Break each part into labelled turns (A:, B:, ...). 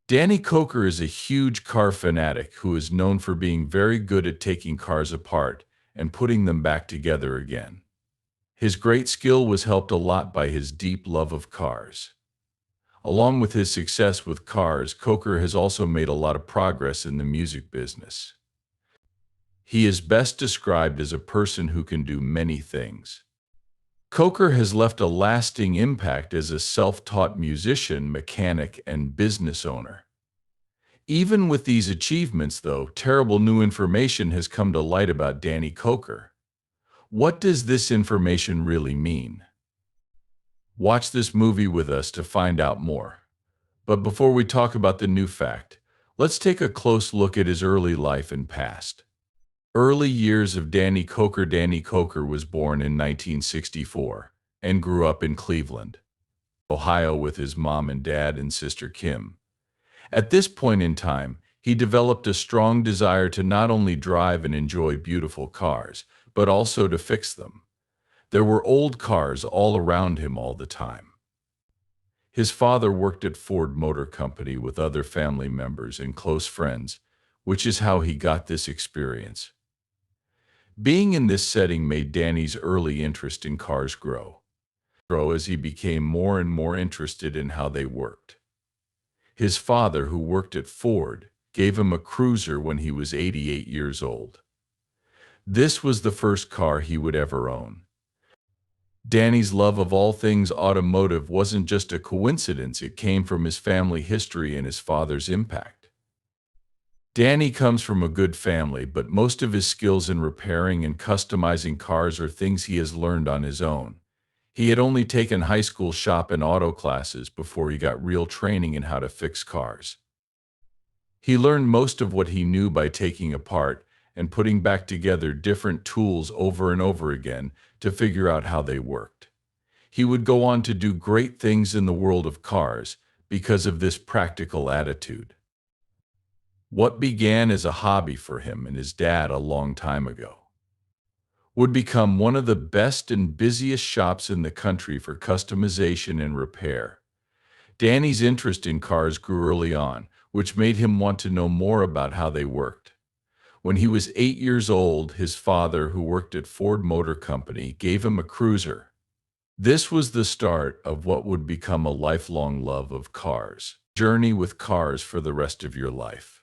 A: Danny Koker is a huge car fanatic who is known for being very good at taking cars apart and putting them back together again. His great skill was helped a lot by his deep love of cars. Along with his success with cars, Koker has also made a lot of progress in the music business. He is best described as a person who can do many things. Koker has left a lasting impact as a self-taught musician, mechanic, and business owner. Even with these achievements, though, terrible new information has come to light about Danny Koker. What does this information really mean? Watch this movie with us to find out more. But before we talk about the new fact, let's take a close look at his early life and past. Early years of Danny Koker. Danny Koker was born in 1964 and grew up in Cleveland, Ohio with his mom and dad and sister Kim. At this point in time, he developed a strong desire to not only drive and enjoy beautiful cars, but also to fix them. There were old cars all around him all the time. His father worked at Ford Motor Company with other family members and close friends, which is how he got this experience. Being in this setting made Danny's early interest in cars grow as he became more and more interested in how they worked. His father, who worked at Ford, gave him a cruiser when he was 88 years old. This was the first car he would ever own. Danny's love of all things automotive wasn't just a coincidence, it came from his family history and his father's impact. Danny comes from a good family, but most of his skills in repairing and customizing cars are things he has learned on his own. He had only taken high school shop and auto classes before he got real training in how to fix cars. He learned most of what he knew by taking apart and putting back together different tools over and over again to figure out how they worked. He would go on to do great things in the world of cars because of this practical attitude. What began as a hobby for him and his dad a long time ago would become one of the best and busiest shops in the country for customization and repair. Danny's interest in cars grew early on, which made him want to know more about how they worked. When he was 8 years old, his father, who worked at Ford Motor Company, gave him a cruiser. This was the start of what would become a lifelong love of cars. Journey with cars for the rest of your life.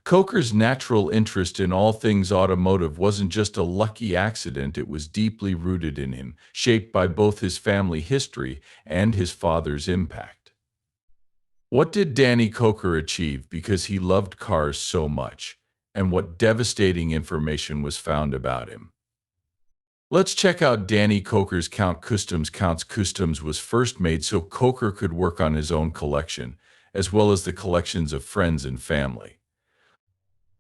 A: Koker's natural interest in all things automotive wasn't just a lucky accident, it was deeply rooted in him, shaped by both his family history and his father's impact. What did Danny Koker achieve because he loved cars so much, and what devastating information was found about him? Let's check out Danny Koker's Count Customs. Count's Customs was first made so Koker could work on his own collection, as well as the collections of friends and family.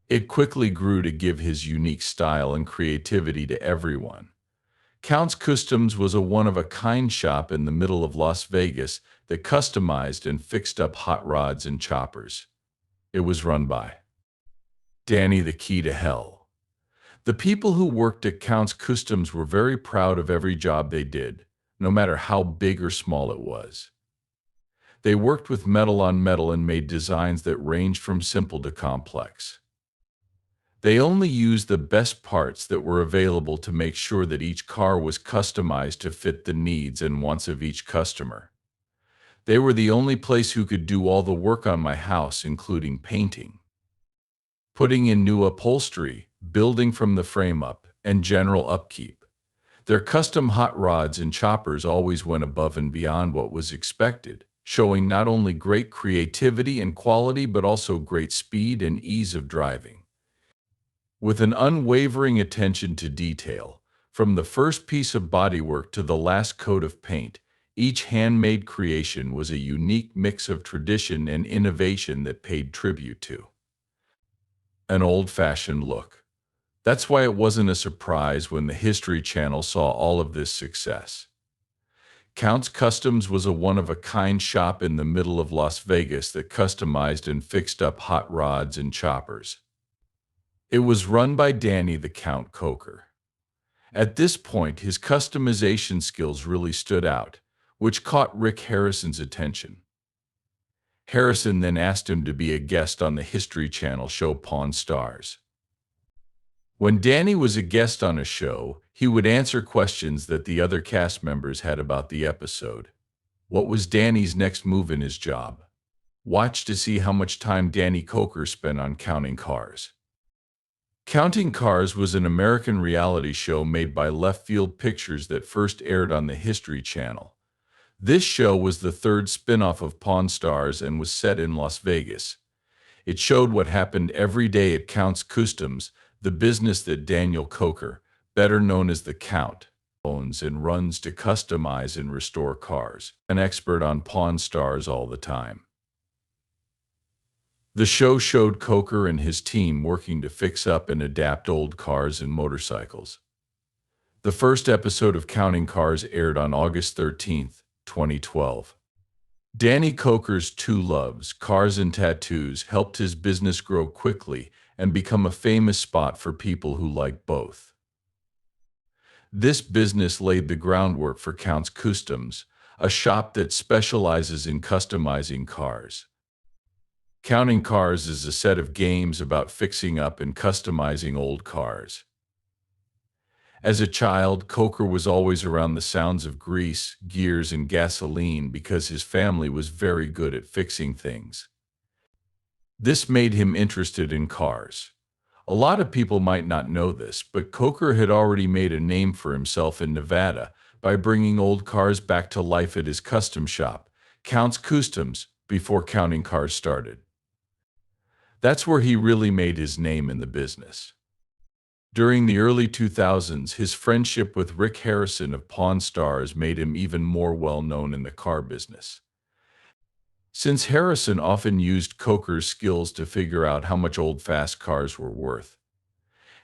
A: It quickly grew to give his unique style and creativity to everyone. Count's Customs was a one-of-a-kind shop in the middle of Las Vegas that customized and fixed up hot rods and choppers. It was run by Danny the Key to Hell. The people who worked at Count's Customs were very proud of every job they did, no matter how big or small it was. They worked with metal on metal and made designs that ranged from simple to complex. They only used the best parts that were available to make sure that each car was customized to fit the needs and wants of each customer. They were the only place who could do all the work on my house, including painting, putting in new upholstery, building from the frame up, and general upkeep. Their custom hot rods and choppers always went above and beyond what was expected, showing not only great creativity and quality but also great speed and ease of driving. With an unwavering attention to detail, from the first piece of bodywork to the last coat of paint, each handmade creation was a unique mix of tradition and innovation that paid tribute to an old-fashioned look. That's why it wasn't a surprise when the History Channel saw all of this success. Count's Customs was a one-of-a-kind shop in the middle of Las Vegas that customized and fixed up hot rods and choppers. It was run by Danny the Count Koker. At this point, his customization skills really stood out, which caught Rick Harrison's attention. Harrison then asked him to be a guest on the History Channel show Pawn Stars. When Danny was a guest on a show, he would answer questions that the other cast members had about the episode. What was Danny's next move in his job? Watch to see how much time Danny Koker spent on counting cars. Counting Cars was an American reality show made by Left Field Pictures that first aired on the History Channel. This show was the third spin-off of Pawn Stars and was set in Las Vegas. It showed what happened every day at Count's Customs, the business that Daniel Koker, better known as the Count, owns and runs to customize and restore cars, an expert on Pawn Stars all the time. The show showed Koker and his team working to fix up and adapt old cars and motorcycles. The first episode of Counting Cars aired on August 13, 2012. Danny Koker's two loves, cars and tattoos, helped his business grow quickly and become a famous spot for people who like both. This business laid the groundwork for Count's Customs, a shop that specializes in customizing cars. Counting Cars is a set of games about fixing up and customizing old cars. As a child, Koker was always around the sounds of grease, gears, and gasoline because his family was very good at fixing things. This made him interested in cars. A lot of people might not know this, but Koker had already made a name for himself in Nevada by bringing old cars back to life at his custom shop, Count's Customs, before Counting Cars started. That's where he really made his name in the business. During the early 2000s, his friendship with Rick Harrison of Pawn Stars made him even more well-known in the car business. Since Harrison often used Koker's skills to figure out how much old fast cars were worth,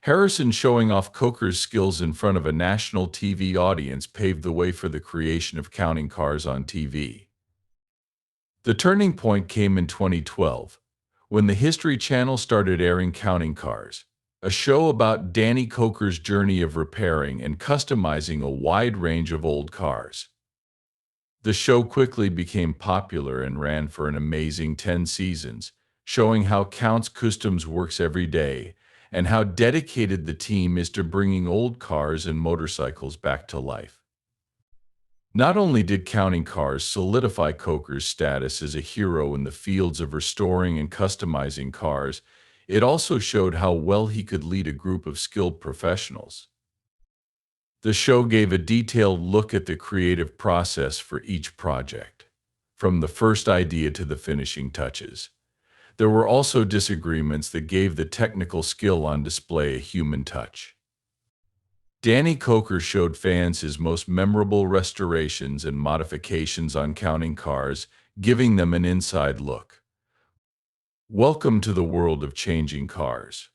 A: Harrison showing off Koker's skills in front of a national TV audience paved the way for the creation of Counting Cars on TV. The turning point came in 2012, when the History Channel started airing Counting Cars, a show about Danny Koker's journey of repairing and customizing a wide range of old cars. The show quickly became popular and ran for an amazing 10 seasons, showing how Count's Customs works every day and how dedicated the team is to bringing old cars and motorcycles back to life. Not only did Counting Cars solidify Koker's status as a hero in the fields of restoring and customizing cars, it also showed how well he could lead a group of skilled professionals. The show gave a detailed look at the creative process for each project, from the first idea to the finishing touches. There were also disagreements that gave the technical skill on display a human touch. Danny Koker showed fans his most memorable restorations and modifications on Counting Cars, giving them an inside look. Welcome to the world of changing cars.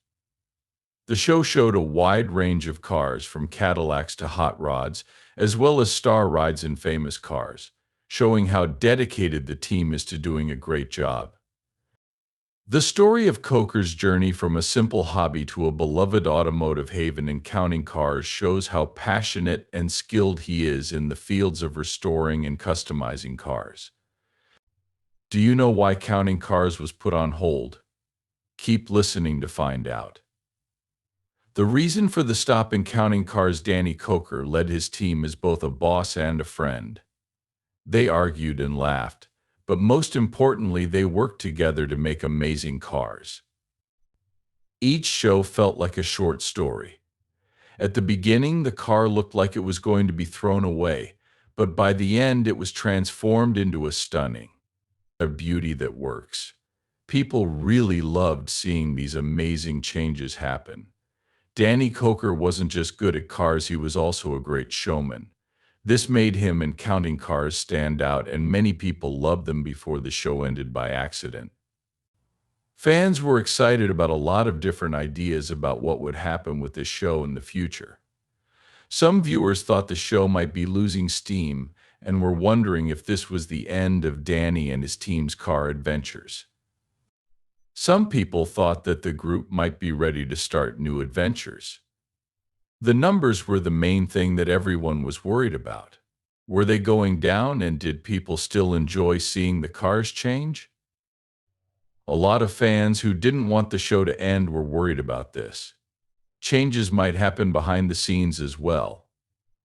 A: The show showed a wide range of cars from Cadillacs to hot rods, as well as star rides in famous cars, showing how dedicated the team is to doing a great job. The story of Koker's journey from a simple hobby to a beloved automotive haven in Counting Cars shows how passionate and skilled he is in the fields of restoring and customizing cars. Do you know why Counting Cars was put on hold? Keep listening to find out. The reason for the stop in Counting Cars: Danny Koker led his team as both a boss and a friend. They argued and laughed, but most importantly, they worked together to make amazing cars. Each show felt like a short story. At the beginning, the car looked like it was going to be thrown away, but by the end, it was transformed into a stunning beauty that works. People really loved seeing these amazing changes happen. Danny Koker wasn't just good at cars, he was also a great showman. This made him and Counting Cars stand out, and many people loved them before the show ended by accident. Fans were excited about a lot of different ideas about what would happen with this show in the future. Some viewers thought the show might be losing steam and were wondering if this was the end of Danny and his team's car adventures. Some people thought that the group might be ready to start new adventures. The numbers were the main thing that everyone was worried about. Were they going down, and did people still enjoy seeing the cars change? A lot of fans who didn't want the show to end were worried about this. Changes might happen behind the scenes as well.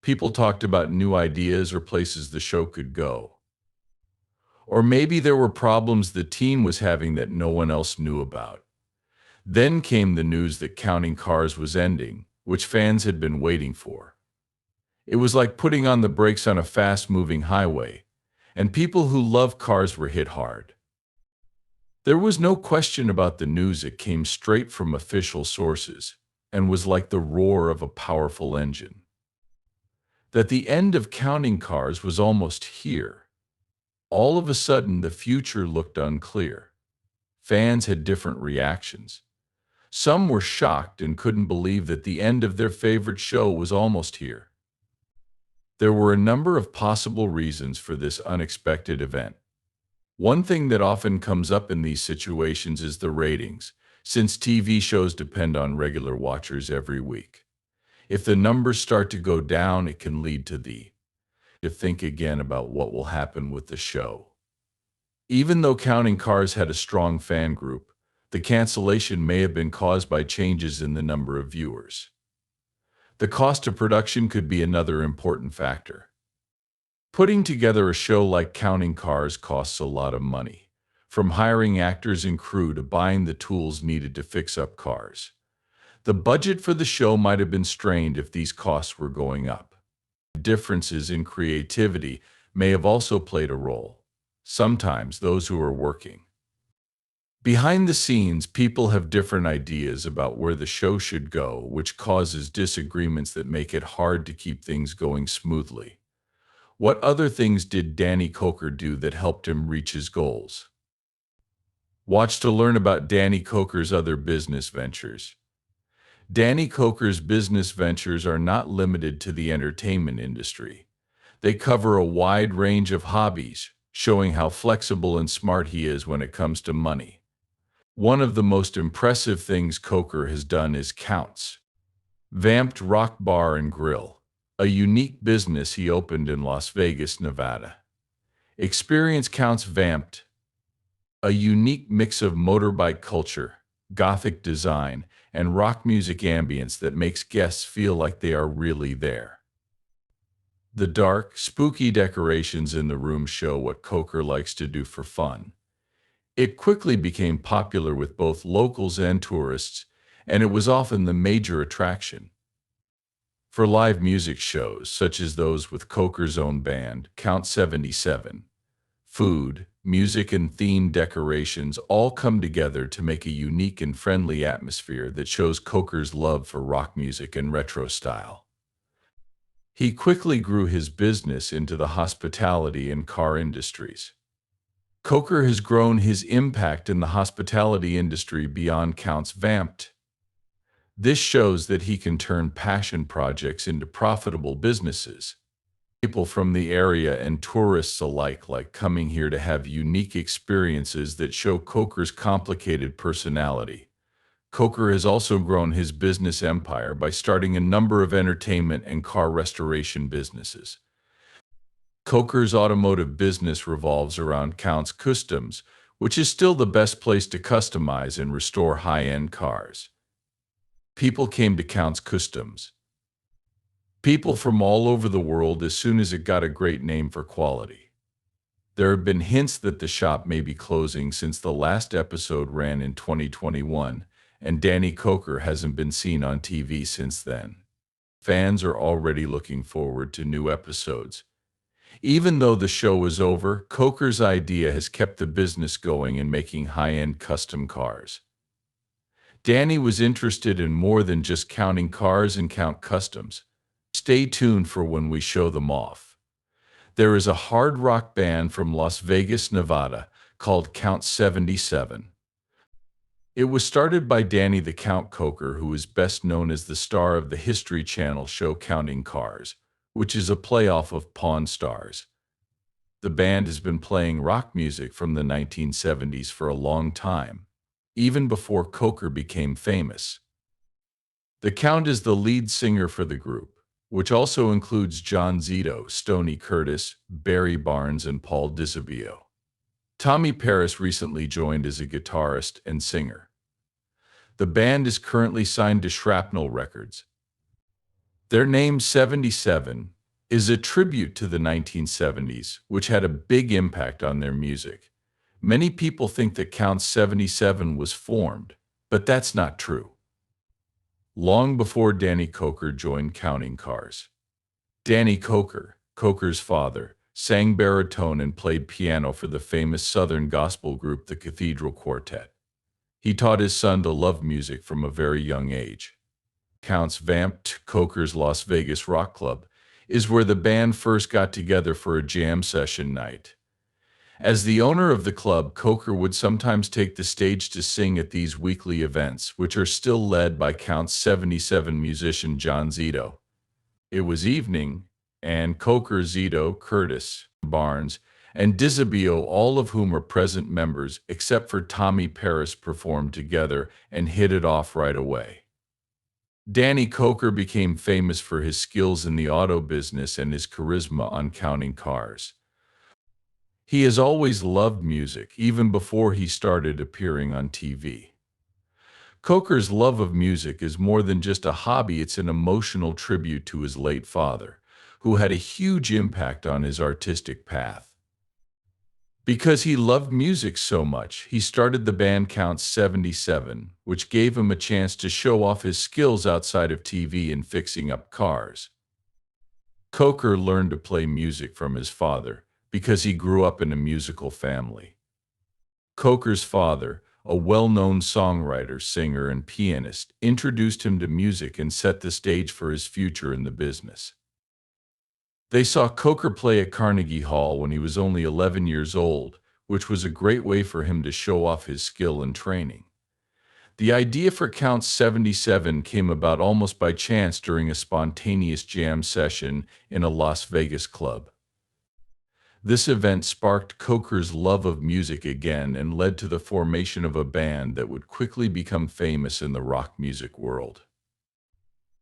A: People talked about new ideas or places the show could go. Or maybe there were problems the team was having that no one else knew about. Then came the news that Counting Cars was ending, which fans had been waiting for. It was like putting on the brakes on a fast-moving highway, and people who love cars were hit hard. There was no question about the news. It came straight from official sources and was like the roar of a powerful engine. That the end of Counting Cars was almost here. All of a sudden, the future looked unclear. Fans had different reactions. Some were shocked and couldn't believe that the end of their favorite show was almost here. There were a number of possible reasons for this unexpected event. One thing that often comes up in these situations is the ratings, since TV shows depend on regular watchers every week. If the numbers start to go down, it can lead to think again about what will happen with the show. Even though Counting Cars had a strong fan group, the cancellation may have been caused by changes in the number of viewers. The cost of production could be another important factor. Putting together a show like Counting Cars costs a lot of money, from hiring actors and crew to buying the tools needed to fix up cars. The budget for the show might have been strained if these costs were going up. Differences in creativity may have also played a role. Sometimes those who are working behind the scenes, people have different ideas about where the show should go, which causes disagreements that make it hard to keep things going smoothly. What other things did Danny Koker do that helped him reach his goals? Watch to learn about Danny Koker's other business ventures. Danny Koker's business ventures are not limited to the entertainment industry. They cover a wide range of hobbies, showing how flexible and smart he is when it comes to money. One of the most impressive things Koker has done is Counts Vamped Rock Bar and Grill, a unique business he opened in Las Vegas, Nevada. Experience Counts Vamped, a unique mix of motorbike culture, gothic design, and rock music ambience that makes guests feel like they are really there. The dark, spooky decorations in the room show what Koker likes to do for fun. It quickly became popular with both locals and tourists, and it was often the major attraction. For live music shows, such as those with Koker's own band, Count 77, food, music, and themed decorations all come together to make a unique and friendly atmosphere that shows Koker's love for rock music and retro style. He quickly grew his business into the hospitality and car industries. Koker has grown his impact in the hospitality industry beyond Counts Vamped. This shows that he can turn passion projects into profitable businesses. People from the area and tourists alike like coming here to have unique experiences that show Koker's complicated personality. Koker has also grown his business empire by starting a number of entertainment and car restoration businesses. Koker's automotive business revolves around Counts Customs, which is still the best place to customize and restore high-end cars. People came to Counts Customs. People from all over the world as soon as it got a great name for quality. There have been hints that the shop may be closing since the last episode ran in 2021, and Danny Koker hasn't been seen on TV since then. Fans are already looking forward to new episodes. Even though the show is over, Koker's idea has kept the business going and making high-end custom cars. Danny was interested in more than just counting cars and count customs. Stay tuned for when we show them off. There is a hard rock band from Las Vegas, Nevada, called Count 77. It was started by Danny the Count Koker, who is best known as the star of the History Channel show Counting Cars, which is a playoff of Pawn Stars. The band has been playing rock music from the 1970s for a long time, even before Koker became famous. The Count is the lead singer for the group, which also includes John Zito, Stoney Curtis, Barry Barnes, and Paul DiZabio. Tommy Paris recently joined as a guitarist and singer. The band is currently signed to Shrapnel Records. Their name 77 is a tribute to the 1970s, which had a big impact on their music. Many people think that Count 77 was formed, but that's not true. Long before Danny Koker joined Counting Cars. Danny Koker, Koker's father, sang baritone and played piano for the famous Southern gospel group the Cathedral Quartet. He taught his son to love music from a very young age. Count's vamped Coker's Las Vegas Rock Club is where the band first got together for a jam session night. As the owner of the club, Koker would sometimes take the stage to sing at these weekly events, which are still led by Count 77 musician John Zito. It was evening, and Koker, Zito, Curtis, Barnes, and Disabio, all of whom are present members, except for Tommy Paris, performed together and hit it off right away. Danny Koker became famous for his skills in the auto business and his charisma on Counting Cars. He has always loved music, even before he started appearing on TV. Koker's love of music is more than just a hobby, it's an emotional tribute to his late father, who had a huge impact on his artistic path. Because he loved music so much, he started the band Count 77, which gave him a chance to show off his skills outside of TV and fixing up cars. Koker learned to play music from his father because he grew up in a musical family. Koker's father, a well-known songwriter, singer, and pianist, introduced him to music and set the stage for his future in the business. They saw Koker play at Carnegie Hall when he was only 11 years old, which was a great way for him to show off his skill and training. The idea for Count 77 came about almost by chance during a spontaneous jam session in a Las Vegas club. This event sparked Koker's love of music again and led to the formation of a band that would quickly become famous in the rock music world.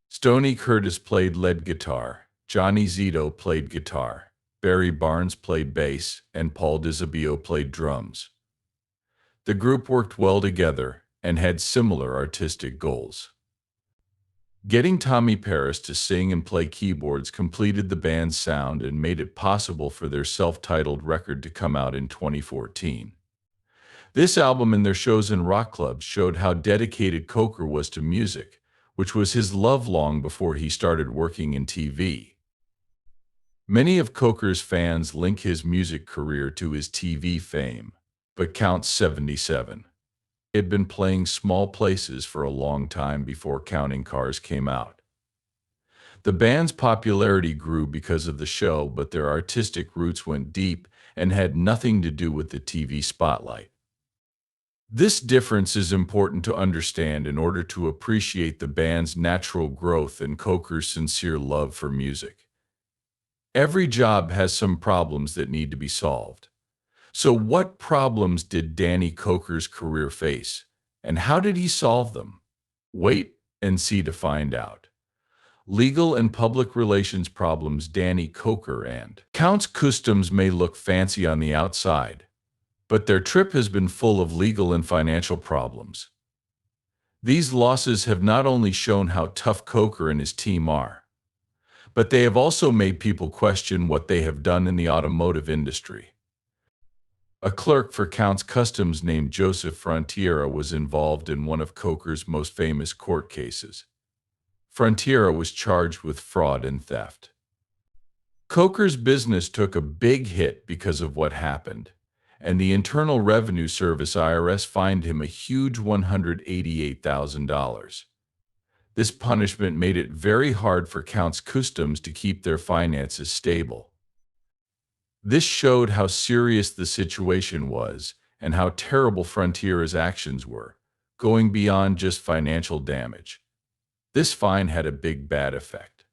A: Stoney Curtis played lead guitar, Johnny Zito played guitar, Barry Barnes played bass, and Paul Disabio played drums. The group worked well together and had similar artistic goals. Getting Tommy Paris to sing and play keyboards completed the band's sound and made it possible for their self-titled record to come out in 2014. This album and their shows in rock clubs showed how dedicated Koker was to music, which was his love long before he started working in TV. Many of Koker's fans link his music career to his TV fame, but Count 77 had been playing small places for a long time before Counting Cars came out. The band's popularity grew because of the show, but their artistic roots went deep and had nothing to do with the TV spotlight. This difference is important to understand in order to appreciate the band's natural growth and Koker's sincere love for music. Every job has some problems that need to be solved. So what problems did Danny Koker's career face, and how did he solve them? Wait and see to find out. Legal and public relations problems. Danny Koker and Count's Customs may look fancy on the outside, but their trip has been full of legal and financial problems. These losses have not only shown how tough Koker and his team are, but they have also made people question what they have done in the automotive industry. A clerk for Count's Customs named Joseph Frontiera was involved in one of Koker's most famous court cases. Frontiera was charged with fraud and theft. Koker's business took a big hit because of what happened, and the Internal Revenue Service IRS fined him a huge $188,000. This punishment made it very hard for Count's Customs to keep their finances stable. This showed how serious the situation was and how terrible Frontiera's actions were, going beyond just financial damage. This fine had a big bad effect.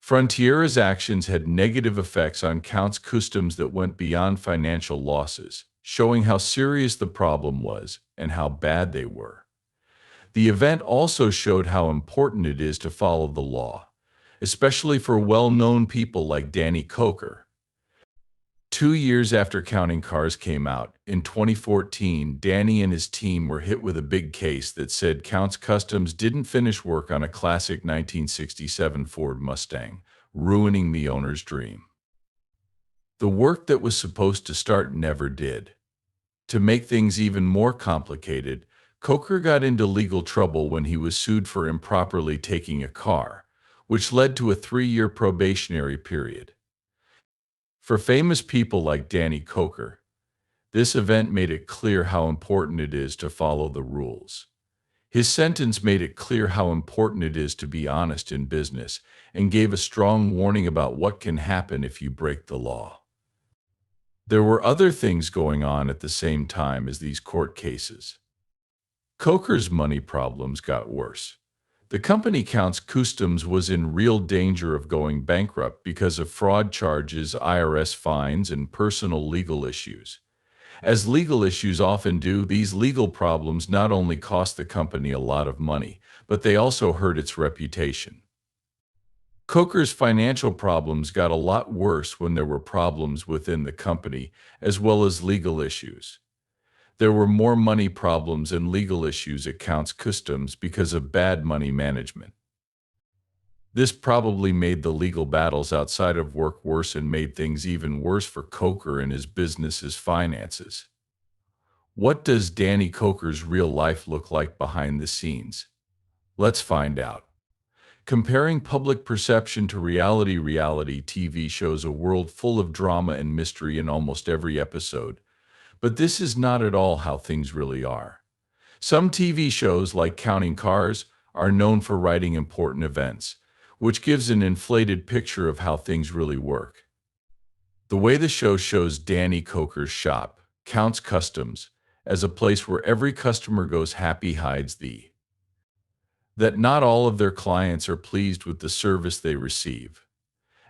A: Frontiera's actions had negative effects on Count's Customs that went beyond financial losses, showing how serious the problem was and how bad they were. The event also showed how important it is to follow the law, especially for well-known people like Danny Koker. 2 years after Counting Cars came out, in 2014, Danny and his team were hit with a big case that said Counts Customs didn't finish work on a classic 1967 Ford Mustang, ruining the owner's dream. The work that was supposed to start never did. To make things even more complicated, Koker got into legal trouble when he was sued for improperly taking a car, which led to a 3-year probationary period. For famous people like Danny Koker, this event made it clear how important it is to follow the rules. His sentence made it clear how important it is to be honest in business and gave a strong warning about what can happen if you break the law. There were other things going on at the same time as these court cases. Coker's money problems got worse. The company Counts Customs was in real danger of going bankrupt because of fraud charges, IRS fines, and personal legal issues. As legal issues often do, these legal problems not only cost the company a lot of money, but they also hurt its reputation. Coker's financial problems got a lot worse when there were problems within the company, as well as legal issues. There were more money problems and legal issues at Counts Customs because of bad money management. This probably made the legal battles outside of work worse and made things even worse for Koker and his business's finances. What does Danny Koker's real life look like behind the scenes? Let's find out. Comparing public perception to reality TV shows a world full of drama and mystery in almost every episode. But this is not at all how things really are. Some TV shows, like Counting Cars, are known for writing important events, which gives an inflated picture of how things really work. The way the show shows Danny Koker's shop, Counts Customs, as a place where every customer goes happy hides that not all of their clients are pleased with the service they receive.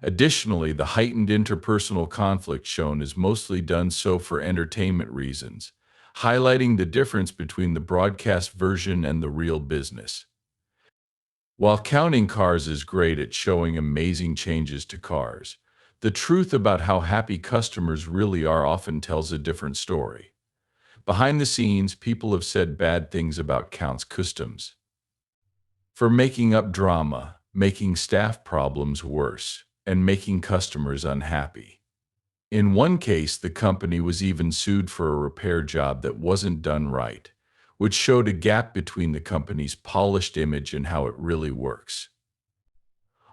A: Additionally, the heightened interpersonal conflict shown is mostly done so for entertainment reasons, highlighting the difference between the broadcast version and the real business. While Counting Cars is great at showing amazing changes to cars, the truth about how happy customers really are often tells a different story. Behind the scenes, people have said bad things about Counts Customs for making up drama, making staff problems worse, and making customers unhappy. In one case, the company was even sued for a repair job that wasn't done right, which showed a gap between the company's polished image and how it really works.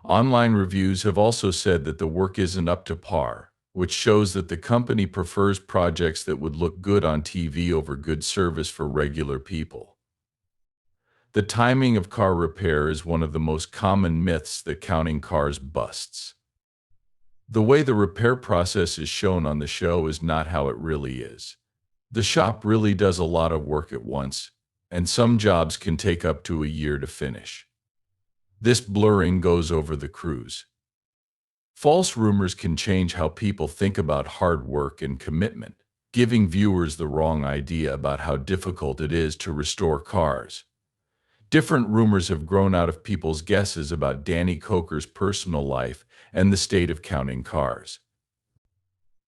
A: Online reviews have also said that the work isn't up to par, which shows that the company prefers projects that would look good on TV over good service for regular people. The timing of car repair is one of the most common myths that Counting Cars busts. The way the repair process is shown on the show is not how it really is. The shop really does a lot of work at once, and some jobs can take up to a year to finish. This blurring goes over the crews. False rumors can change how people think about hard work and commitment, giving viewers the wrong idea about how difficult it is to restore cars. Different rumors have grown out of people's guesses about Danny Koker's personal life and the state of Counting Cars.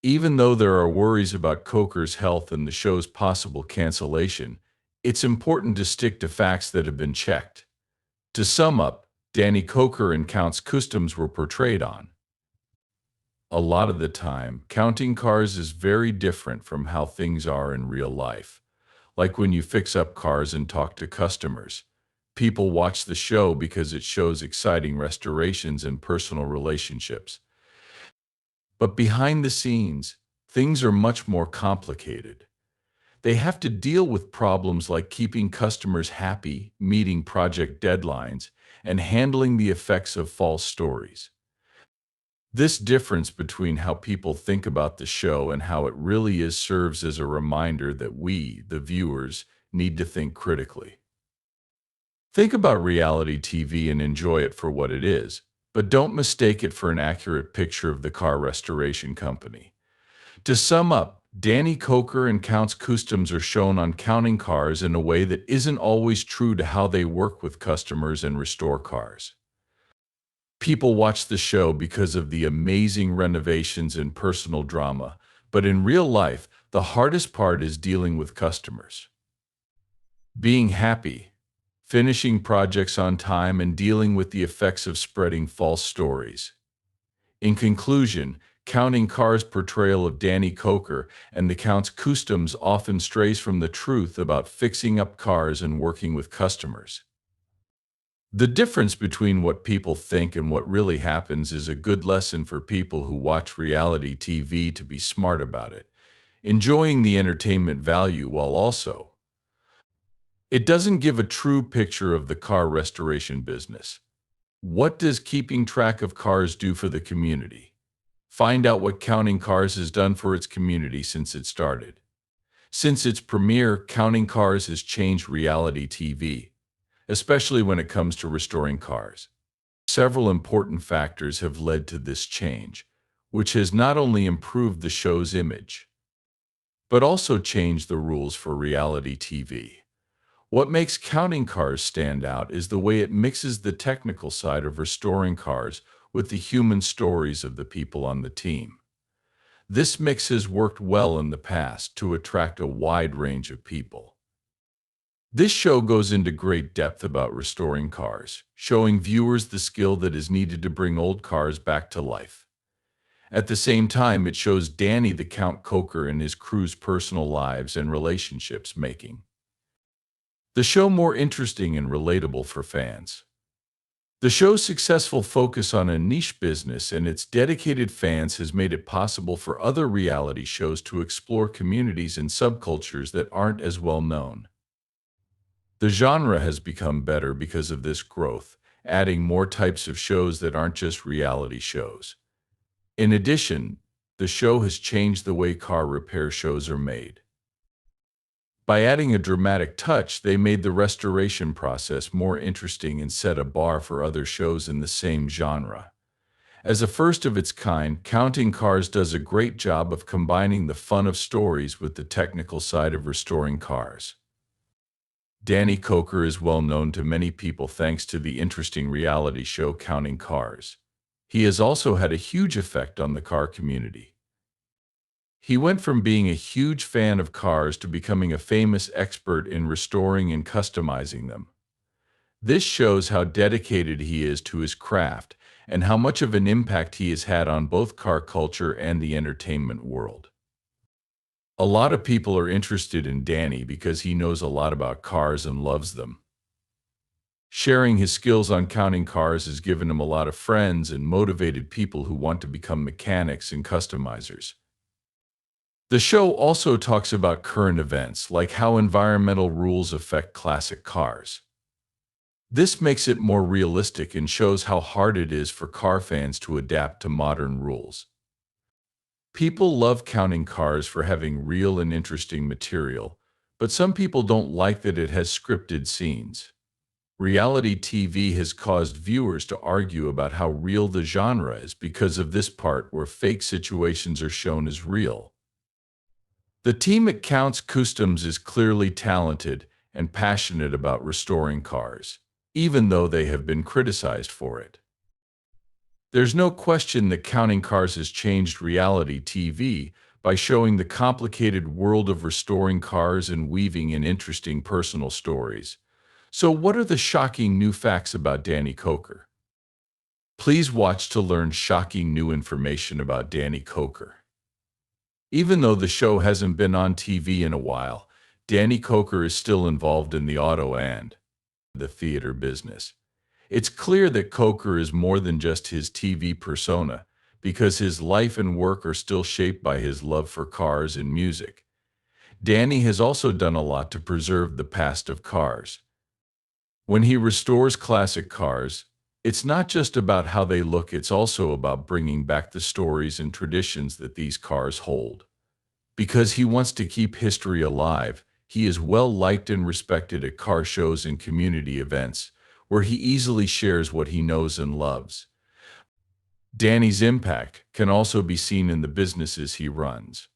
A: Even though there are worries about Koker's health and the show's possible cancellation, it's important to stick to facts that have been checked. To sum up, Danny Koker and Counts Customs were portrayed on. A lot of the time, Counting Cars is very different from how things are in real life. Like when you fix up cars and talk to customers. People watch the show because it shows exciting restorations and personal relationships. But behind the scenes, things are much more complicated. They have to deal with problems like keeping customers happy, meeting project deadlines, and handling the effects of false stories. This difference between how people think about the show and how it really is serves as a reminder that we, the viewers, need to think critically. Think about reality TV and enjoy it for what it is, but don't mistake it for an accurate picture of the car restoration company. To sum up, Danny Koker and Counts Customs are shown on Counting Cars in a way that isn't always true to how they work with customers and restore cars. People watch the show because of the amazing renovations and personal drama, But in real life, the hardest part is dealing with customers. Being happy, finishing projects on time, and dealing with the effects of spreading false stories. In conclusion, Counting Cars' portrayal of Danny Koker and the Count's customs often strays from the truth about fixing up cars and working with customers. The difference between what people think and what really happens is a good lesson for people who watch reality TV to be smart about it, enjoying the entertainment value while also. It doesn't give a true picture of the car restoration business. What does keeping track of cars do for the community? Find out what Counting Cars has done for its community since it started. Since its premiere, Counting Cars has changed reality TV, especially when it comes to restoring cars. Several important factors have led to this change, which has not only improved the show's image, but also changed the rules for reality TV. What makes Counting Cars stand out is the way it mixes the technical side of restoring cars with the human stories of the people on the team. This mix has worked well in the past to attract a wide range of people. This show goes into great depth about restoring cars, showing viewers the skill that is needed to bring old cars back to life. At the same time, it shows Danny the Count Koker and his crew's personal lives and relationships, making the show more interesting and relatable for fans. The show's successful focus on a niche business and its dedicated fans has made it possible for other reality shows to explore communities and subcultures that aren't as well known. The genre has become better because of this growth, adding more types of shows that aren't just reality shows. In addition, the show has changed the way car repair shows are made. By adding a dramatic touch, they made the restoration process more interesting and set a bar for other shows in the same genre. As a first of its kind, Counting Cars does a great job of combining the fun of stories with the technical side of restoring cars. Danny Koker is well known to many people thanks to the interesting reality show Counting Cars. He has also had a huge effect on the car community. He went from being a huge fan of cars to becoming a famous expert in restoring and customizing them. This shows how dedicated he is to his craft and how much of an impact he has had on both car culture and the entertainment world. A lot of people are interested in Danny because he knows a lot about cars and loves them. Sharing his skills on counting cars has given him a lot of friends and motivated people who want to become mechanics and customizers. The show also talks about current events, like how environmental rules affect classic cars. This makes it more realistic and shows how hard it is for car fans to adapt to modern rules. People love counting cars for having real and interesting material, but some people don't like that it has scripted scenes. Reality TV has caused viewers to argue about how real the genre is because of this part where fake situations are shown as real. The team at Counts Customs is clearly talented and passionate about restoring cars, even though they have been criticized for it. There's no question that Counting Cars has changed reality TV by showing the complicated world of restoring cars and weaving in interesting personal stories. So what are the shocking new facts about Danny Koker? Please watch to learn shocking new information about Danny Koker. Even though the show hasn't been on TV in a while, Danny Koker is still involved in the auto and the theater business. It's clear that Koker is more than just his TV persona, because his life and work are still shaped by his love for cars and music. Danny has also done a lot to preserve the past of cars. When he restores classic cars, it's not just about how they look, it's also about bringing back the stories and traditions that these cars hold. Because he wants to keep history alive, he is well liked and respected at car shows and community events, where he easily shares what he knows and loves. Danny's impact can also be seen in the businesses he runs.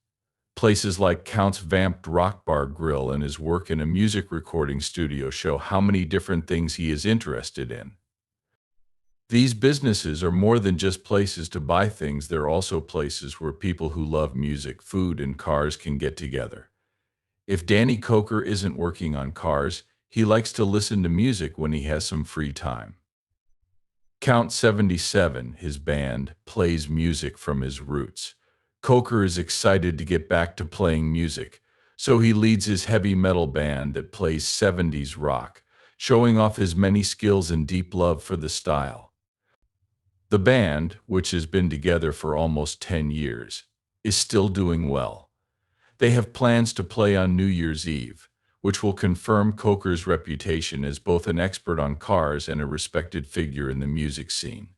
A: Places like Count's Vamped Rock Bar Grill and his work in a music recording studio show how many different things he is interested in. These businesses are more than just places to buy things, they're also places where people who love music, food, and cars can get together. If Danny Koker isn't working on cars, he likes to listen to music when he has some free time. Count 77, his band, plays music from his roots. Coker is excited to get back to playing music, so he leads his heavy metal band that plays 70s rock, showing off his many skills and deep love for the style. The band, which has been together for almost 10 years, is still doing well. They have plans to play on New Year's Eve, which will confirm Coker's reputation as both an expert on cars and a respected figure in the music scene.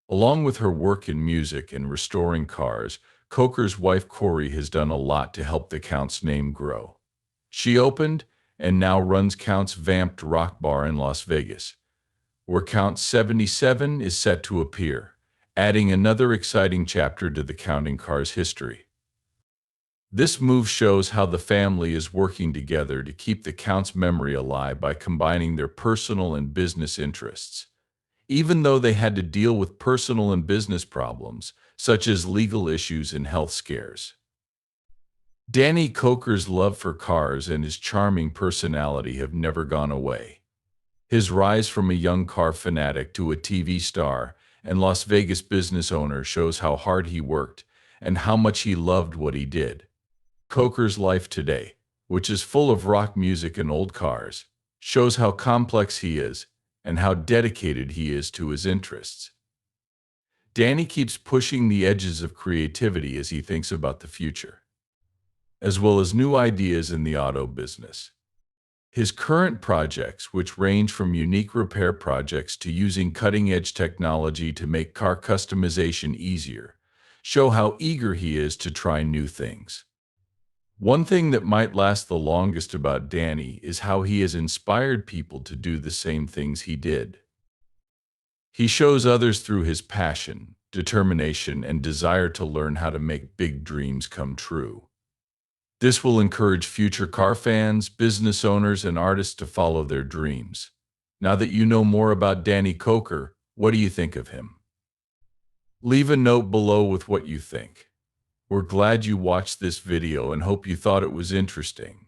A: Along with her work in music and restoring cars, Coker's wife Corey has done a lot to help the Count's name grow. She opened and now runs Count's Vamped Rock Bar in Las Vegas, where Count 77 is set to appear, adding another exciting chapter to the Counting Cars history. This move shows how the family is working together to keep the Count's memory alive by combining their personal and business interests. Even though they had to deal with personal and business problems, such as legal issues and health scares. Danny Koker's love for cars and his charming personality have never gone away. His rise from a young car fanatic to a TV star and Las Vegas business owner shows how hard he worked and how much he loved what he did. Coker's life today, which is full of rock music and old cars, shows how complex he is and how dedicated he is to his interests. Danny keeps pushing the edges of creativity as he thinks about the future, as well as new ideas in the auto business. His current projects, which range from unique repair projects to using cutting-edge technology to make car customization easier, show how eager he is to try new things. One thing that might last the longest about Danny is how he has inspired people to do the same things he did. He shows others through his passion, determination, and desire to learn how to make big dreams come true. This will encourage future car fans, business owners, and artists to follow their dreams. Now that you know more about Danny Koker, what do you think of him? Leave a note below with what you think. We're glad you watched this video and hope you thought it was interesting.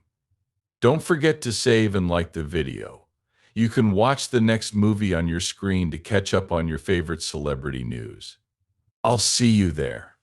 A: Don't forget to save and like the video. You can watch the next movie on your screen to catch up on your favorite celebrity news. I'll see you there.